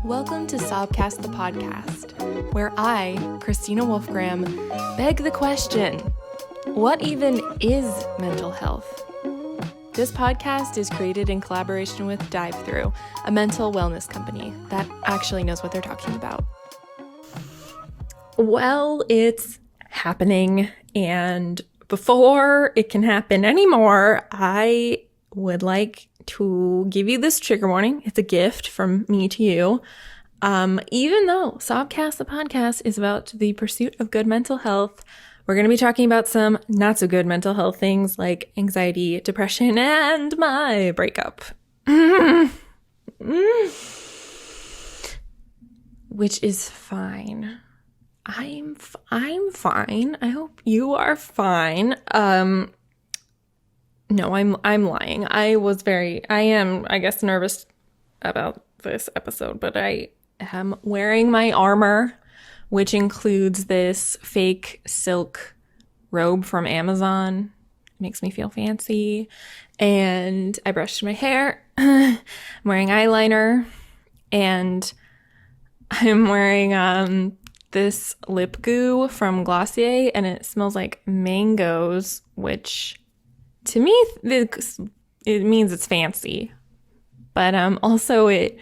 Welcome to Sobcast the podcast, where I, Christina Wolfgram, beg the question, what even is mental health? This podcast is created in collaboration with Dive Through, a mental wellness company that actually knows what they're talking about. Well, it's happening, and before it can happen anymore, I would like to give you this trigger warning. It's a gift from me to you. Even though Sobcast the podcast is about the pursuit of good mental health, we're going to be talking about some not so good mental health things like anxiety, depression, and my breakup. Which is fine. I'm fine. I hope you are fine. No, I'm lying. I am, I guess, nervous about this episode, but I am wearing my armor, which includes this fake silk robe from Amazon. It makes me feel fancy. And I brushed my hair. I'm wearing eyeliner. And I'm wearing this lip goo from Glossier, and it smells like mangoes, which to me, it means it's fancy. But also it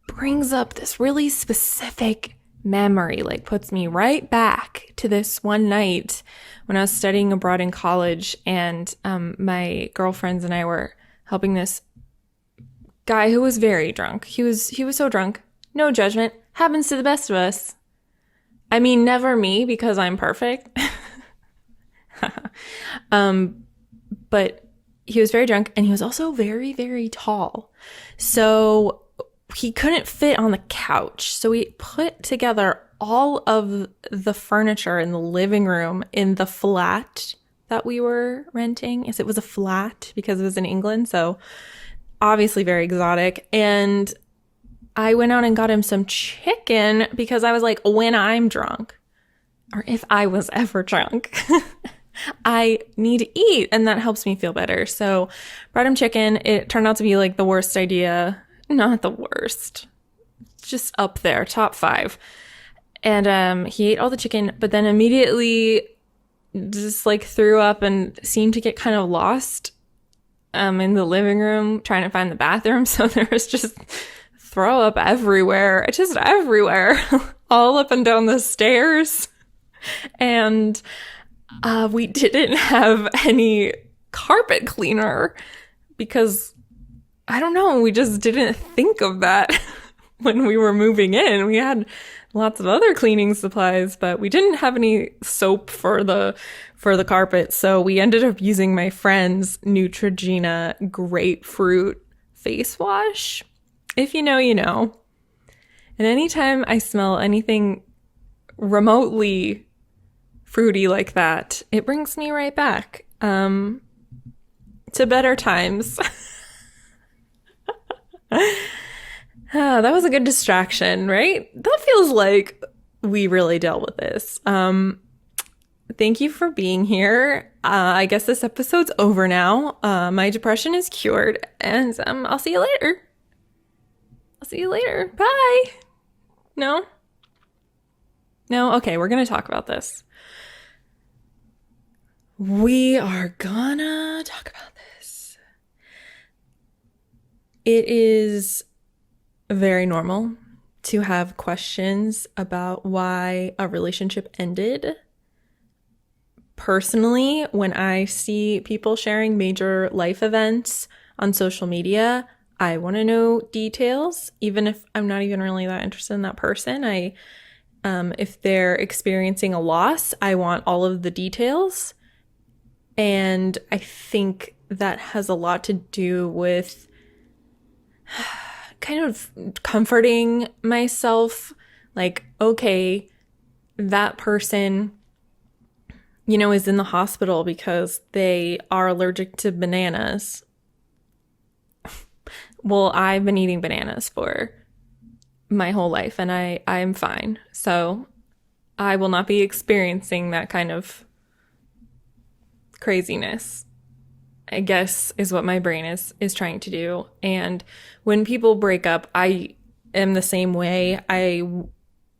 brings up this really specific memory, like puts me right back to this one night when I was studying abroad in college, and my girlfriends and I were helping this guy who was very drunk. He was so drunk. No judgment. Happens to the best of us. I mean, never me, because I'm perfect. But he was very drunk, and he was also very, very tall. So he couldn't fit on the couch. So we put together all of the furniture in the living room in the flat that we were renting. Yes, it was a flat because it was in England. So obviously very exotic. And I went out and got him some chicken because I was like, when I'm drunk, or if I was ever drunk, I need to eat, and that helps me feel better. So brought him chicken. It turned out to be like the worst idea. Not the worst. Just up there, top 5. And he ate all the chicken, but then immediately just like threw up and seemed to get kind of lost in the living room trying to find the bathroom. So there was just throw up everywhere. Just everywhere. All up and down the stairs. And we didn't have any carpet cleaner because, I don't know, we just didn't think of that when we were moving in. We had lots of other cleaning supplies, but we didn't have any soap for the carpet. So we ended up using my friend's Neutrogena grapefruit face wash. If you know, you know. And anytime I smell anything remotely fruity like that, it brings me right back to better times. That was a good distraction, right? That feels like we really dealt with this. Thank you for being here. I guess this episode's over now. My depression is cured, and I'll see you later. Bye. No? Okay, we're gonna talk about this. We are gonna talk about this. It is very normal to have questions about why a relationship ended. Personally, when I see people sharing major life events on social media, I want to know details, even if I'm not even really that interested in that person. If they're experiencing a loss, I want all of the details. And I think that has a lot to do with kind of comforting myself. Like, okay, that person, is in the hospital because they are allergic to bananas. Well, I've been eating bananas for my whole life, and I'm fine. So I will not be experiencing that kind of craziness, I guess, is what my brain is trying to do. And when people break up, I am the same way.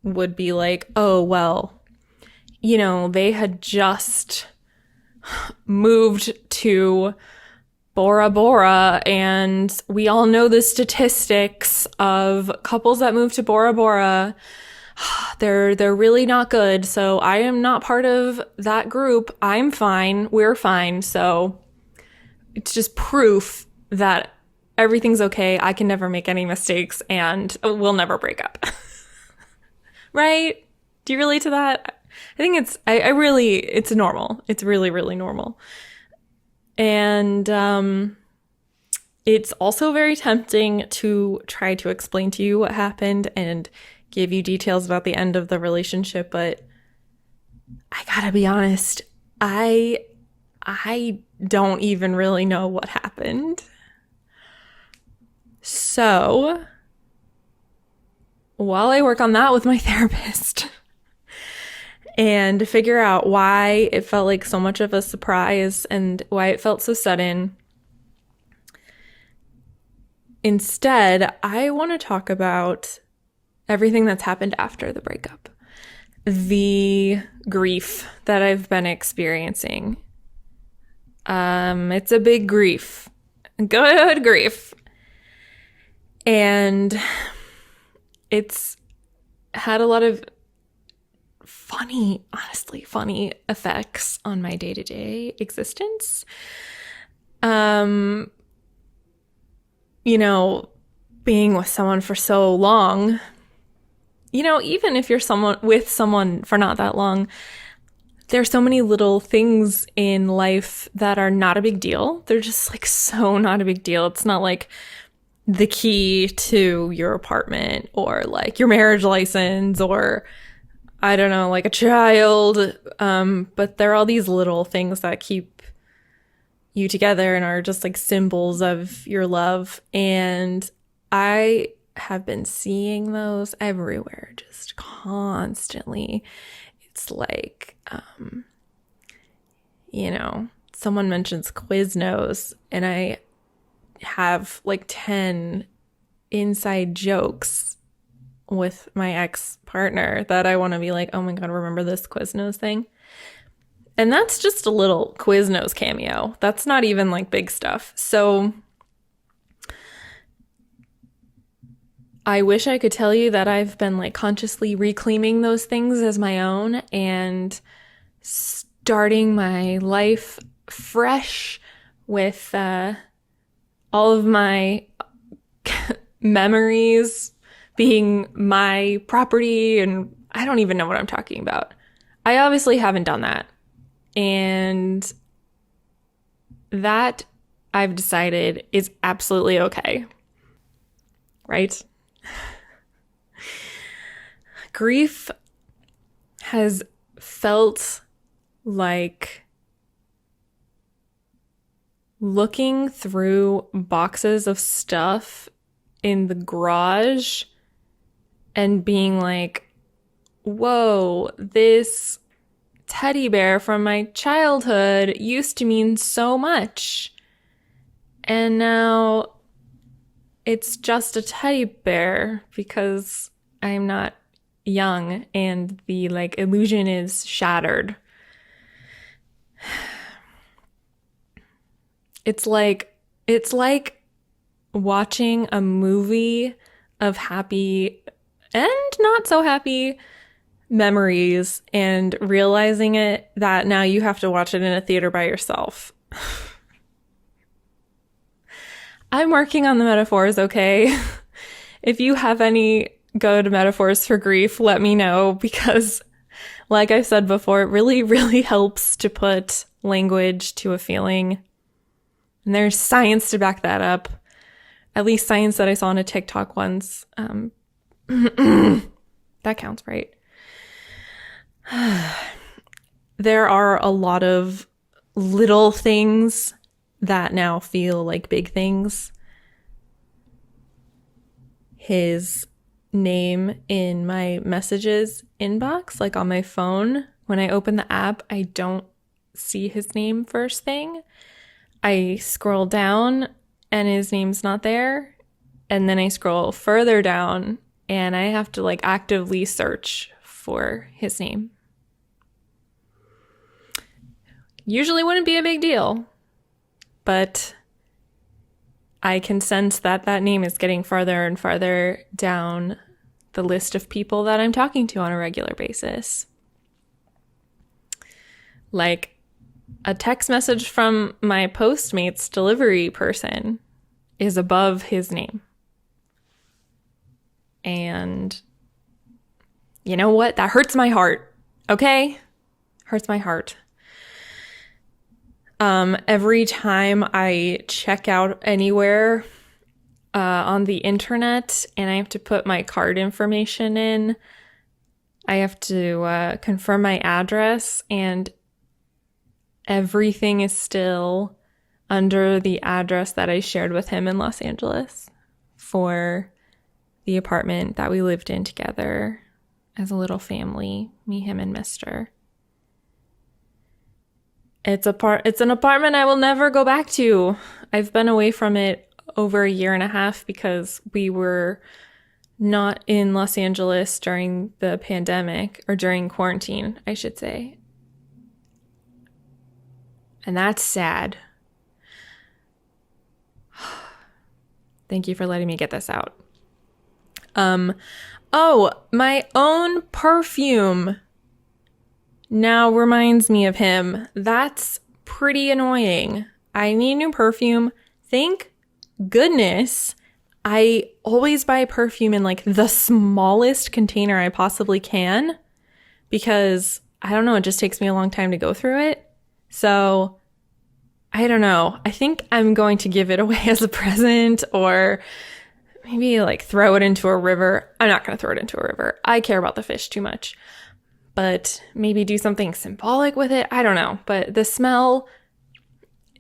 Would be like, oh, well, they had just moved to Bora Bora, and we all know the statistics of couples that move to Bora Bora. They're really not good. So I am not part of that group. I'm fine. We're fine. So it's just proof that everything's okay. I can never make any mistakes, and we'll never break up. Right? Do you relate to that? I think it's normal. It's really, really normal. And it's also very tempting to try to explain to you what happened and give you details about the end of the relationship, but I gotta be honest, I don't even really know what happened. So, while I work on that with my therapist and figure out why it felt like so much of a surprise and why it felt so sudden, instead, I want to talk about everything that's happened after the breakup. The grief that I've been experiencing. It's a big grief. Good grief. And it's had a lot of honestly funny effects on my day-to-day existence. Being with someone for so long, even if you're with someone for not that long, there's so many little things in life that are not a big deal. They're just like so not a big deal. It's not like the key to your apartment or like your marriage license or I don't know, like a child. But there are all these little things that keep you together and are just like symbols of your love. And I have been seeing those everywhere, just constantly. It's like, someone mentions Quiznos, and I have like 10 inside jokes with my ex-partner that I want to be like, oh my God, remember this Quiznos thing? And that's just a little Quiznos cameo. That's not even like big stuff. So I wish I could tell you that I've been like consciously reclaiming those things as my own and starting my life fresh with all of my memories being my property, and I don't even know what I'm talking about. I obviously haven't done that. And that I've decided is absolutely okay. Right? Grief has felt like looking through boxes of stuff in the garage and being like, whoa, this teddy bear from my childhood used to mean so much. And now it's just a teddy bear because I'm not young and the like illusion is shattered. It's like watching a movie of happy and not so happy memories and realizing that now you have to watch it in a theater by yourself. I'm working on the metaphors, okay? If you have any good metaphors for grief, let me know, because like I said before, it really, really helps to put language to a feeling. And there's science to back that up. At least science that I saw on a TikTok once. That counts, right? There are a lot of little things that now feel like big things. His name in my messages inbox, like on my phone, when I open the app, I don't see his name first thing. I scroll down and his name's not there. And then I scroll further down and I have to like actively search for his name. Usually wouldn't be a big deal, but I can sense that that name is getting farther and farther down the list of people that I'm talking to on a regular basis. Like a text message from my Postmates delivery person is above his name. And you know what? That hurts my heart. Okay? Hurts my heart. Every time I check out anywhere on the internet and I have to put my card information in, I have to confirm my address, and everything is still under the address that I shared with him in Los Angeles for the apartment that we lived in together as a little family, me, him, and Mister. It's an apartment I will never go back to. I've been away from it over a year and a half because we were not in Los Angeles during the pandemic, or during quarantine, I should say. And that's sad. Thank you for letting me get this out. Oh, my own perfume now reminds me of him. That's pretty annoying. I need new perfume. Thank goodness I always buy perfume in like the smallest container I possibly can, because I don't know, it just takes me a long time to go through it. So I don't know. I think I'm going to give it away as a present, or maybe like throw it into a river. I'm not going to throw it into a river. I care about the fish too much. But maybe do something symbolic with it. I don't know. But the smell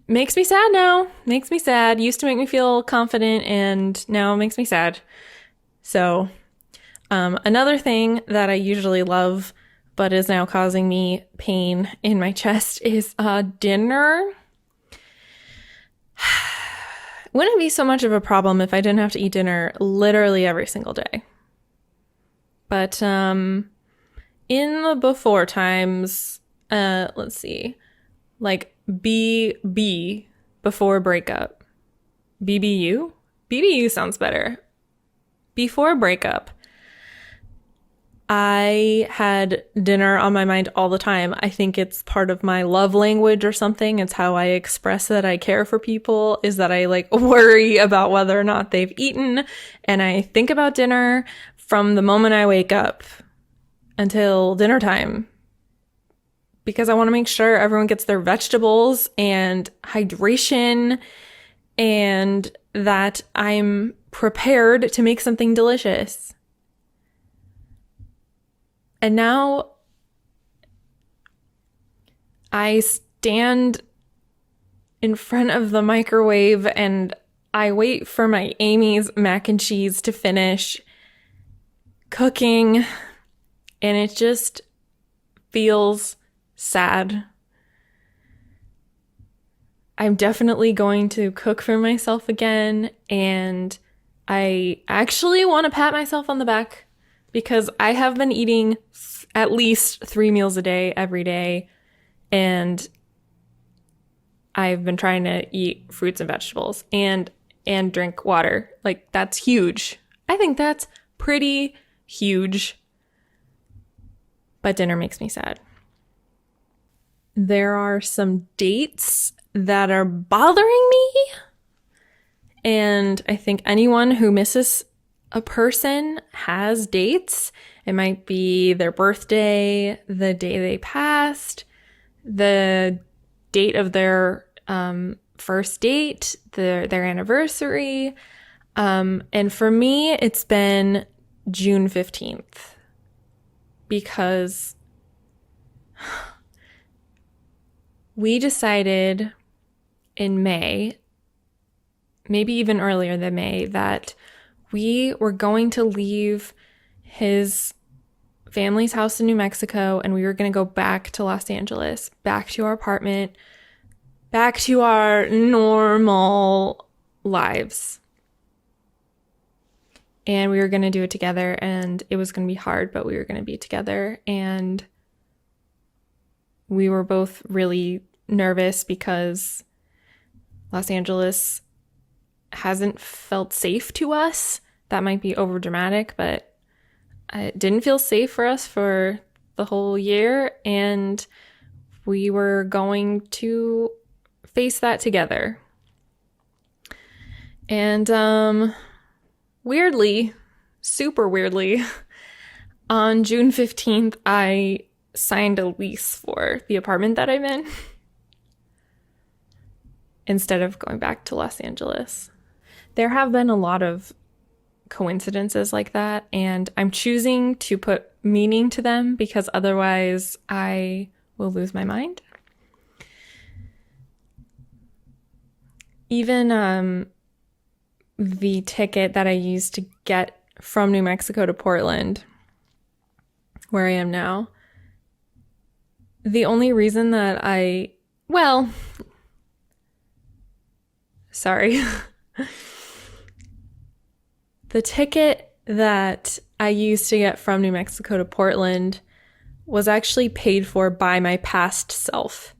makes me sad now. Makes me sad. Used to make me feel confident, and now it makes me sad. So another thing that I usually love but is now causing me pain in my chest is dinner. Wouldn't be so much of a problem if I didn't have to eat dinner literally every single day. But in the before times, let's see, like BB, before breakup. BBU? BBU sounds better. Before breakup, I had dinner on my mind all the time. I think it's part of my love language or something. It's how I express that I care for people, is that I like worry about whether or not they've eaten. And I think about dinner from the moment I wake up until dinner time, because I want to make sure everyone gets their vegetables and hydration, and that I'm prepared to make something delicious. And now I stand in front of the microwave and I wait for my Amy's mac and cheese to finish cooking, and it just feels sad. I'm definitely going to cook for myself again, and I actually want to pat myself on the back because I have been eating at least 3 meals a day every day, and I've been trying to eat fruits and vegetables and drink water. Like, that's huge. I think that's pretty huge. But dinner makes me sad. There are some dates that are bothering me, and I think anyone who misses a person has dates. It might be their birthday, the day they passed, the date of their first date, their anniversary. And for me, it's been June 15th, because we decided in May, maybe even earlier than May, that we were going to leave his family's house in New Mexico, and we were going to go back to Los Angeles, back to our apartment, back to our normal lives. and we were going to do it together, and it was going to be hard, but we were going to be together. And we were both really nervous because Los Angeles hasn't felt safe to us. That might be over dramatic, but it didn't feel safe for us for the whole year, and we were going to face that together. And weirdly, super weirdly, on June 15th, I signed a lease for the apartment that I'm in instead of going back to Los Angeles. There have been a lot of coincidences like that, and I'm choosing to put meaning to them because otherwise I will lose my mind. Even the ticket that I used to get from New Mexico to Portland, where I am now, the only reason that the ticket that I used to get from New Mexico to Portland was actually paid for by my past self.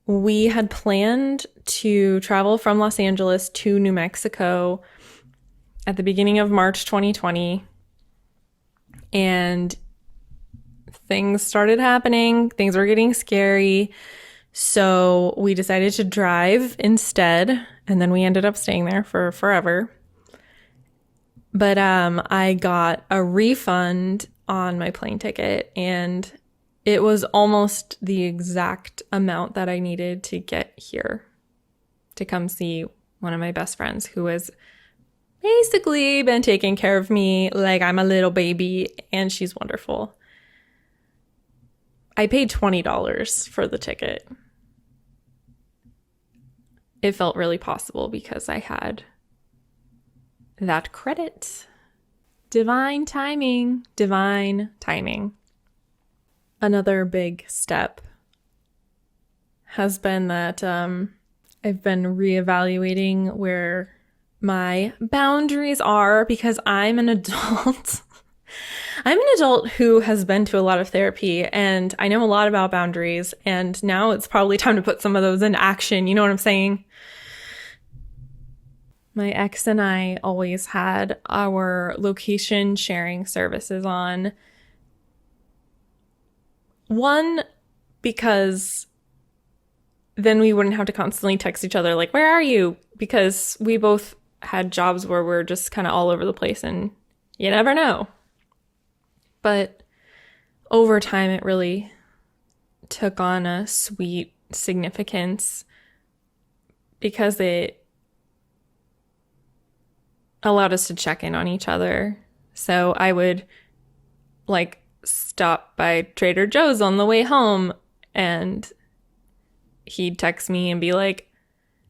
We had planned to travel from Los Angeles to New Mexico at the beginning of March 2020, and things started happening. Things were getting scary, so we decided to drive instead, and then we ended up staying there for forever. But I got a refund on my plane ticket, and it was almost the exact amount that I needed to get here to come see one of my best friends who has basically been taking care of me like I'm a little baby, and she's wonderful. I paid $20 for the ticket. It felt really possible because I had that credit. Divine timing, divine timing. Another big step has been that I've been reevaluating where my boundaries are because I'm an adult. I'm an adult who has been to a lot of therapy, and I know a lot about boundaries, and now it's probably time to put some of those in action. You know what I'm saying? My ex and I always had our location sharing services on. One, because then we wouldn't have to constantly text each other like, where are you? Because we both had jobs where we're just kind of all over the place and you never know. But over time, it really took on a sweet significance because it allowed us to check in on each other. So I would stop by Trader Joe's on the way home, and he'd text me and be like,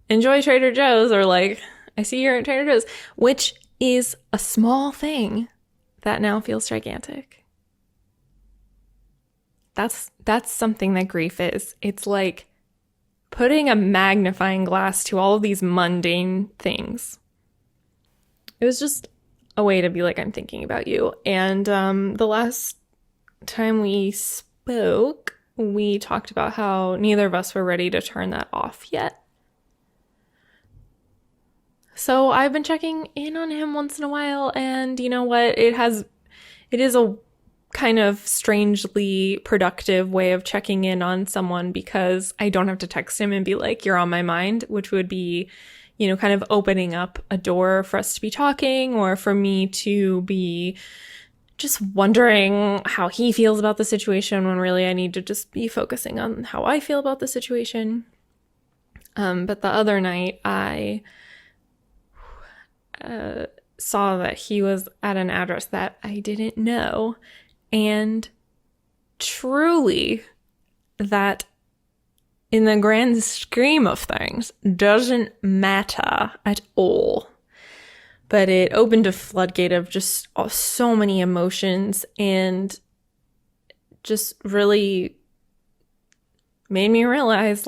enjoy Trader Joe's, or I see you're at Trader Joe's, which is a small thing that now feels gigantic. That's something that grief is. It's like putting a magnifying glass to all of these mundane things. It was just a way to be like, I'm thinking about you. And the last time we spoke, we talked about how neither of us were ready to turn that off yet. So I've been checking in on him once in a while, and you know what? It is a kind of strangely productive way of checking in on someone because I don't have to text him and be like, you're on my mind, which would be, kind of opening up a door for us to be talking, or for me to be just wondering how he feels about the situation when really I need to just be focusing on how I feel about the situation. But the other night I saw that he was at an address that I didn't know, and truly that in the grand scheme of things doesn't matter at all. But it opened a floodgate of just so many emotions, and just really made me realize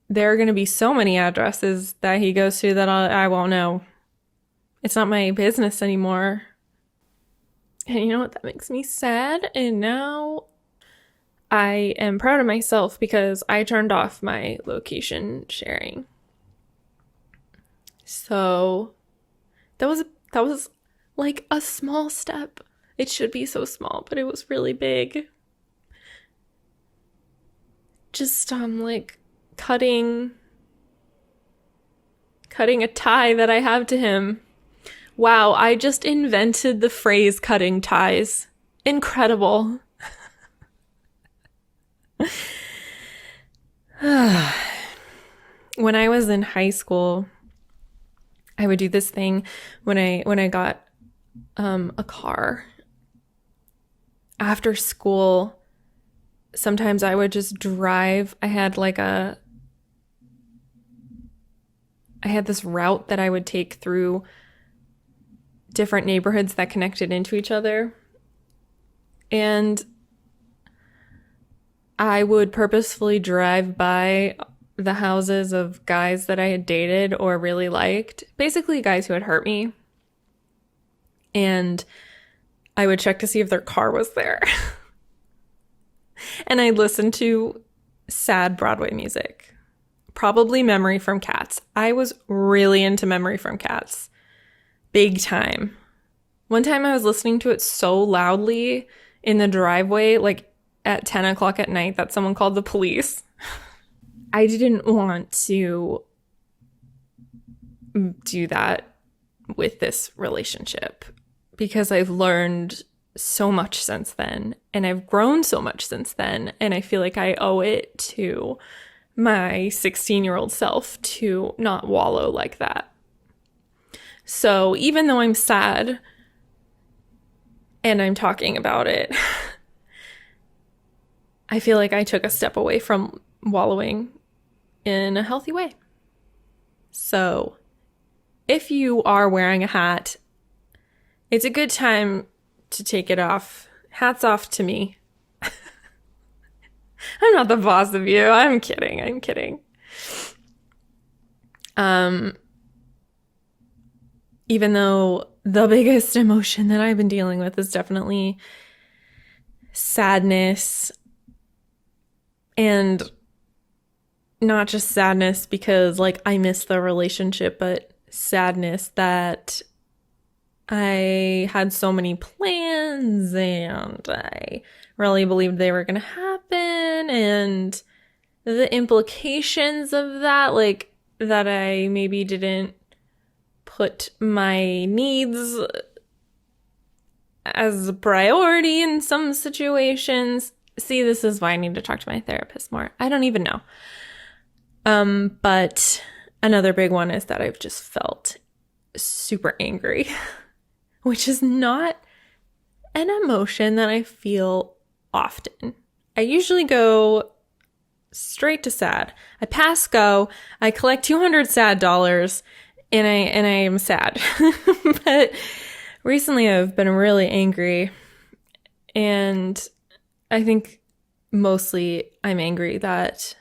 there are going to be so many addresses that he goes to that I won't know It's not my business anymore. And you know what? That makes me sad. And now I am proud of myself because I turned off my location sharing. So that was like a small step. It should be so small, but it was really big. Just like cutting a tie that I have to him. Wow, I just invented the phrase cutting ties. Incredible. When I was in high school, I would do this thing when I got a car. After school, sometimes I would just drive. I had this route that I would take through different neighborhoods that connected into each other. And I would purposefully drive by the houses of guys that I had dated or really liked. Basically, guys who had hurt me. And I would check to see if their car was there. And I'd listen to sad Broadway music. Probably Memory from Cats. I was really into Memory from Cats. Big time. One time I was listening to it so loudly in the driveway, like at 10 o'clock at night, that someone called the police. I didn't want to do that with this relationship because I've learned so much since then, and I've grown so much since then, and I feel like I owe it to my 16-year-old self to not wallow like that. So even though I'm sad and I'm talking about it, I feel like I took a step away from wallowing in a healthy way. So if you are wearing a hat, it's a good time to take it off. Hats off to me. I'm not the boss of you. I'm kidding. Even though the biggest emotion that I've been dealing with is definitely sadness, and not just sadness because like I miss the relationship, but sadness that I had so many plans and I really believed they were going to happen, and the implications of that, like that I maybe didn't put my needs as a priority in some situations. See, this is why I need to talk to my therapist more. I don't even know. But another big one is that I've just felt super angry, which is not an emotion that I feel often. I usually go straight to sad. I pass go, I collect 200 sad dollars, and I am sad. But recently I've been really angry, and I think mostly I'm angry that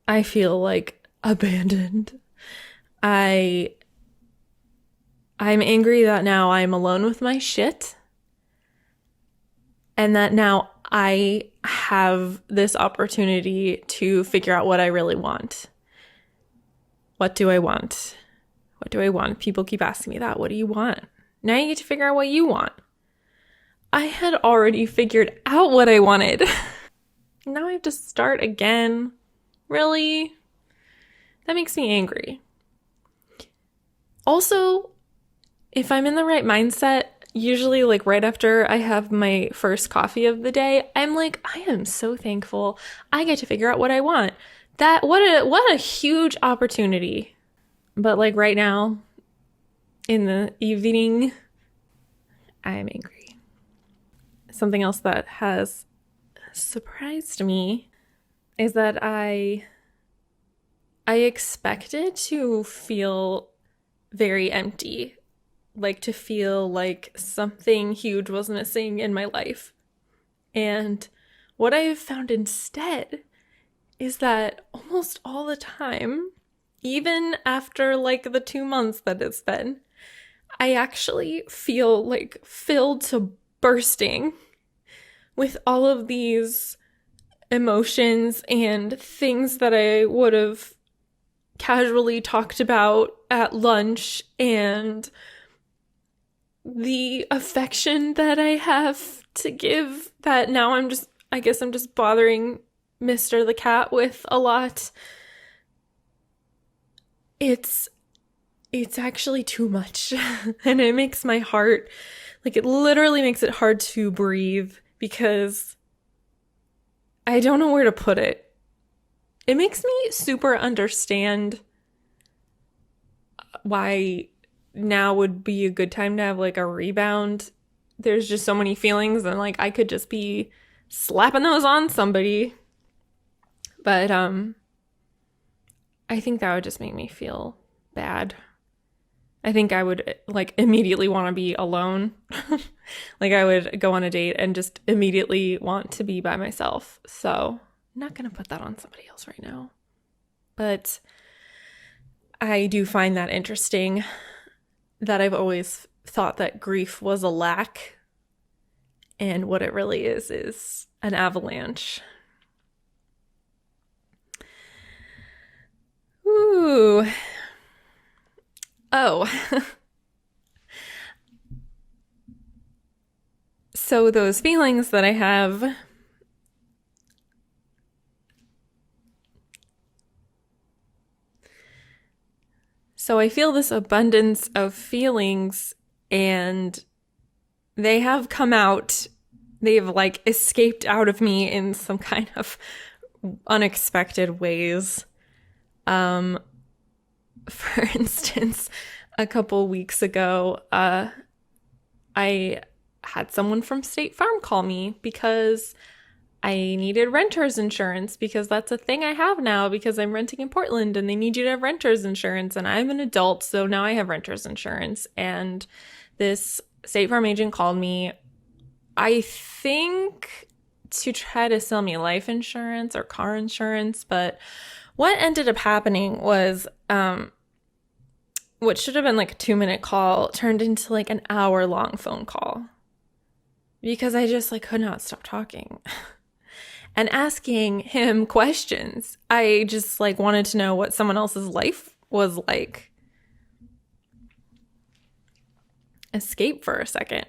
I feel like abandoned. I'm angry that now I'm alone with my shit, and that now I have this opportunity to figure out what I really want. What do I want? What do I want? People keep asking me that. What do you want? Now you get to figure out what you want. I had already figured out what I wanted. Now I have to start again. Really? That makes me angry. Also, if I'm in the right mindset, usually like right after I have my first coffee of the day, I'm like, I am so thankful I get to figure out what I want. What a huge opportunity. But like right now in the evening, I am angry. Something else that has surprised me is that I expected to feel very empty, like to feel like something huge was missing in my life. And what I have found instead is that almost all the time even after like the 2 months that it's been, I actually feel like filled to bursting with all of these emotions and things that I would have casually talked about at lunch, and the affection that I have to give that now I guess I'm just bothering Mr. the cat with a lot. It's actually too much. And it makes my heart, like, it literally makes it hard to breathe because I don't know where to put it. It makes me super understand why now would be a good time to have like a rebound. There's just so many feelings, and like I could just be slapping those on somebody. But I think that would just make me feel bad. I think I would like immediately want to be alone. Like I would go on a date and just immediately want to be by myself. So I'm not going to put that on somebody else right now. But I do find that interesting, that I've always thought that grief was a lack, and what it really is an avalanche. Ooh. Oh. So those feelings that I have, so I feel this abundance of feelings, and they have come out. They've like escaped out of me in some kind of unexpected ways. For instance, a couple weeks ago, I had someone from State Farm call me because I needed renter's insurance, because that's a thing I have now because I'm renting in Portland and they need you to have renter's insurance, and I'm an adult, so now I have renter's insurance. And this State Farm agent called me, I think to try to sell me life insurance or car insurance, but what ended up happening was what should have been like a 2-minute call turned into like an hour-long phone call because I just like could not stop talking and asking him questions. I just like wanted to know what someone else's life was like. Escape for a second.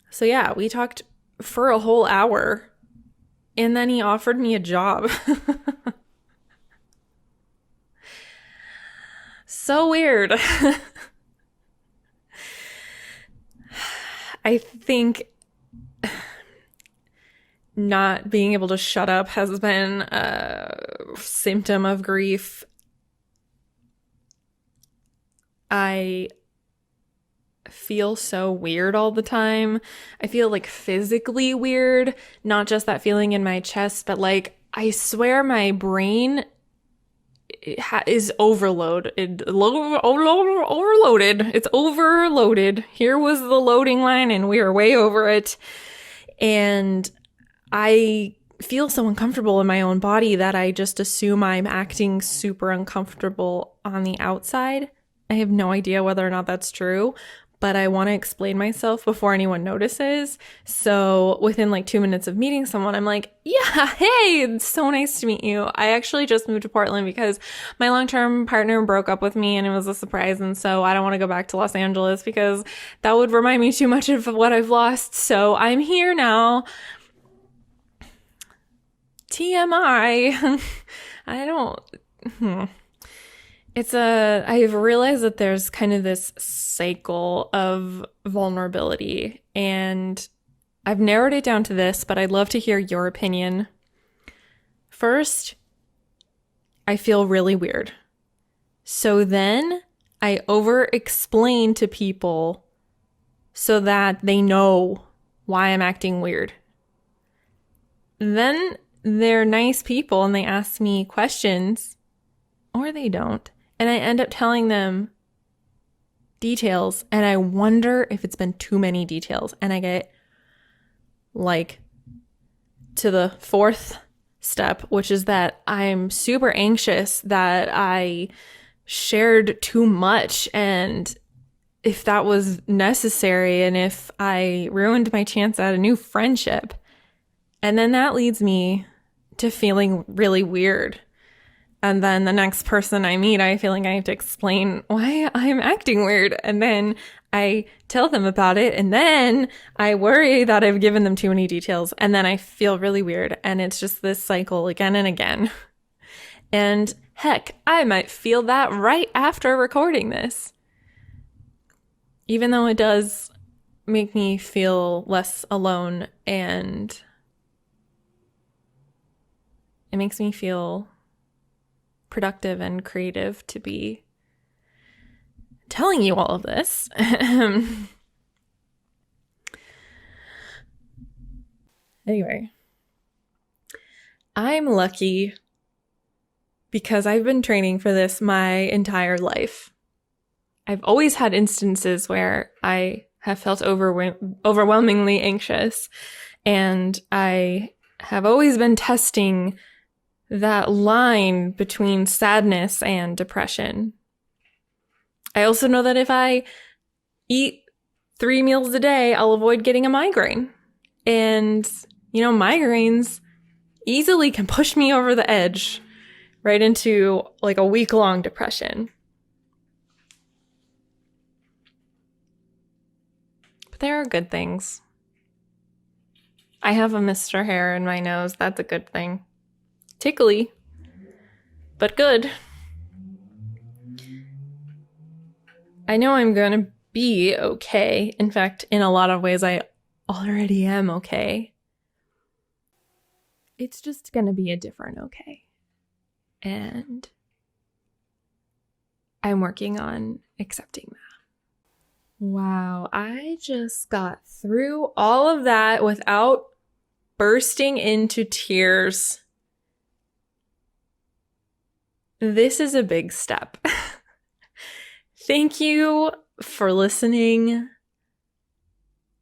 So yeah, we talked for a whole hour, and then he offered me a job. So weird. I think not being able to shut up has been a symptom of grief. I feel so weird all the time. I feel like physically weird, not just that feeling in my chest, but like I swear my brain is overloaded. Overloaded. It's overloaded. Here was the loading line and we are way over it. And I feel so uncomfortable in my own body that I just assume I'm acting super uncomfortable on the outside. I have no idea whether or not that's true, but I want to explain myself before anyone notices. So within like 2 minutes of meeting someone, I'm like, yeah, hey, it's so nice to meet you. I actually just moved to Portland because my long-term partner broke up with me and it was a surprise. And so I don't want to go back to Los Angeles because that would remind me too much of what I've lost. So I'm here now. TMI. I don't... I've realized that there's kind of this cycle of vulnerability, and I've narrowed it down to this, but I'd love to hear your opinion. First, I feel really weird. So then I over-explain to people so that they know why I'm acting weird. Then they're nice people and they ask me questions, or they don't. And I end up telling them details, and I wonder if it's been too many details. And I get like to the 4th, step, which is that I'm super anxious that I shared too much, and if that was necessary, and if I ruined my chance at a new friendship. And then that leads me to feeling really weird. And then the next person I meet, I feel like I have to explain why I'm acting weird. And then I tell them about it. And then I worry that I've given them too many details. And then I feel really weird. And it's just this cycle again and again. And heck, I might feel that right after recording this. Even though it does make me feel less alone, and it makes me feel productive and creative to be telling you all of this. Anyway, I'm lucky because I've been training for this my entire life. I've always had instances where I have felt overwhelmingly anxious, and I have always been testing that line between sadness and depression. I also know that if I eat 3 meals a day, I'll avoid getting a migraine. And, migraines easily can push me over the edge right into like a week-long depression. But there are good things. I have a Mr. Hair in my nose. That's a good thing. Tickly, but good. I know I'm gonna be okay. In fact, in a lot of ways, I already am okay. It's just gonna be a different okay. And I'm working on accepting that. Wow, I just got through all of that without bursting into tears. This is a big step. Thank you for listening.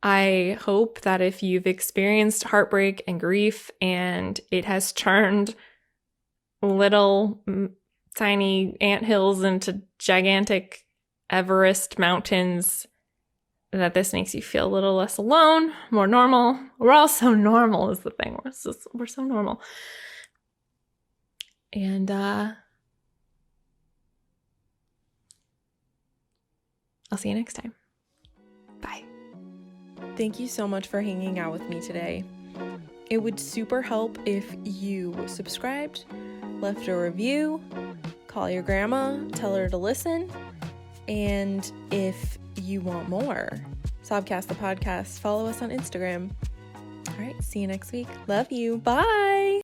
I hope that if you've experienced heartbreak and grief and it has turned little tiny anthills into gigantic Everest mountains, that this makes you feel a little less alone, more normal. We're all so normal is the thing. We're so normal. And I'll see you next time. Bye. Thank you so much for hanging out with me today. It would super help if you subscribed, left a review, call your grandma, tell her to listen, and if you want more, Sobcast the podcast, follow us on Instagram. All right, see you next week. Love you. Bye.